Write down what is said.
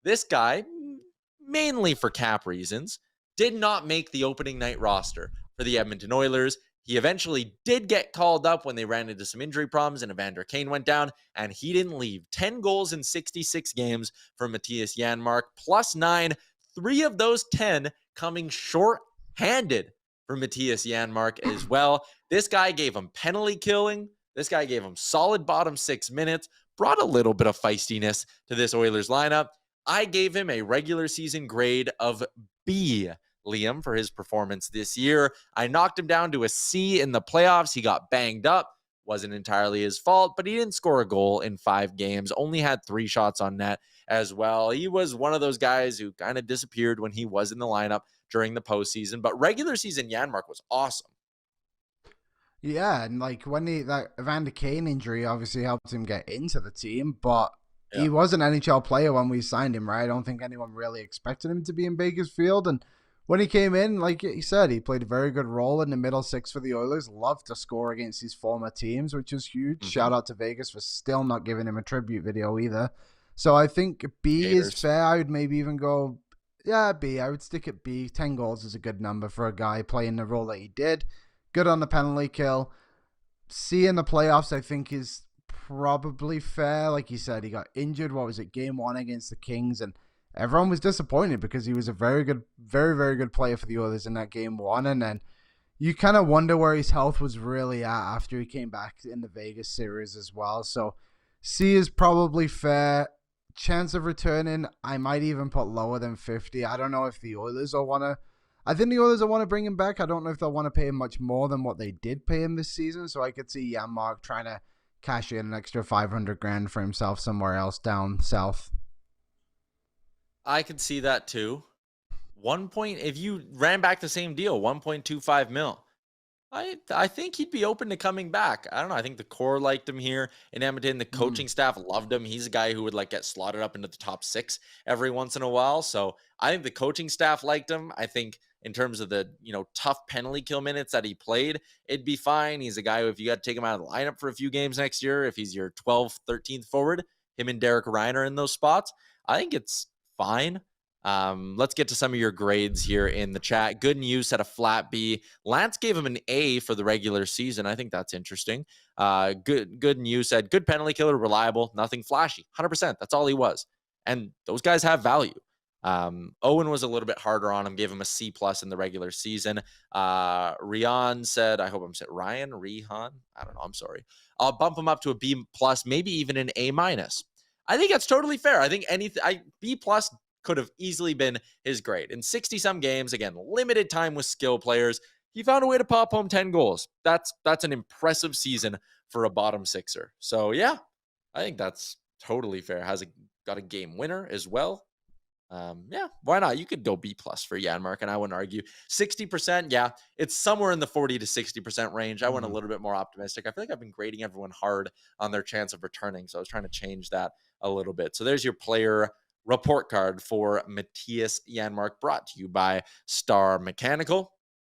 This guy, mainly for cap reasons, did not make the opening night roster for the Edmonton Oilers. He eventually did get called up when they ran into some injury problems and Evander Kane went down, and he didn't leave. 10 goals in 66 games for Matthias Janmark, plus 9, 3 of those 10 coming short-handed for Matthias Janmark as well. This guy gave him penalty killing. This guy gave him solid bottom 6 minutes, brought a little bit of feistiness to this Oilers lineup. I gave him a regular season grade of B, Liam, for his performance this year. I knocked him down to a C in the playoffs. He got banged up. Wasn't entirely his fault, but he didn't score a goal in 5 games. Only had 3 shots on net as well. He was one of those guys who kind of disappeared when he was in the lineup during the postseason. But regular season Janmark was awesome. Yeah, and like when that Evander Kane injury obviously helped him get into the team, but he was an NHL player when we signed him, right? I don't think anyone really expected him to be in Bakersfield. And when he came in, like he said, he played a very good role in the middle six for the Oilers. Loved to score against his former teams, which is huge. Mm-hmm. Shout out to Vegas for still not giving him a tribute video either. So I think B Gators. Is fair. I would maybe even go, B. I would stick at B. 10 goals is a good number for a guy playing the role that he did. Good on the penalty kill. C in the playoffs, I think, is probably fair. Like you said, he got injured. What was it? Game 1 against the Kings, and everyone was disappointed because he was a very good, very, very good player for the Oilers in that game 1. And then you kind of wonder where his health was really at after he came back in the Vegas series as well. So C is probably fair. Chance of returning, I might even put lower than 50. I don't know if the Oilers will want to. I think the Oilers will want to bring him back. I don't know if they'll want to pay him much more than what they did pay him this season. So I could see Janmark trying to cash in an extra $500,000 for himself somewhere else down south. I could see that too. If you ran back the same deal, 1.25 mil. I think he'd be open to coming back. I don't know. I think the core liked him here in Edmonton. The coaching staff loved him. He's a guy who would get slotted up into the top 6 every once in a while. So I think the coaching staff liked him. I think in terms of the, tough penalty kill minutes that he played, it'd be fine. He's a guy who, if you got to take him out of the lineup for a few games next year, if he's your 12th, 13th forward, him and Derek Ryan are in those spots. I think it's fine. Let's get to some of your grades here in the chat. Good News had a flat B. Lance gave him an A for the regular season. I think that's interesting. Good News said, good penalty killer, reliable, nothing flashy. 100%. That's all he was. And those guys have value. Owen was a little bit harder on him, gave him a C+ in the regular season. Rihan said, I hope I'm saying Ryan, Rihan. I don't know. I'm sorry. I'll bump him up to a B+, maybe even an A-. I think that's totally fair. I think B+ could have easily been his grade. In 60-some games, again, limited time with skill players, he found a way to pop home 10 goals. That's an impressive season for a bottom sixer. So, yeah, I think that's totally fair. Got a game winner as well. Why not? You could go B+ for Janmark, and I wouldn't argue. 60%, yeah, it's somewhere in the 40 to 60% range. I went a little bit more optimistic. I feel like I've been grading everyone hard on their chance of returning, so I was trying to change that a little bit. So there's your player report card for Matthias Janmark, brought to you by Star Mechanical.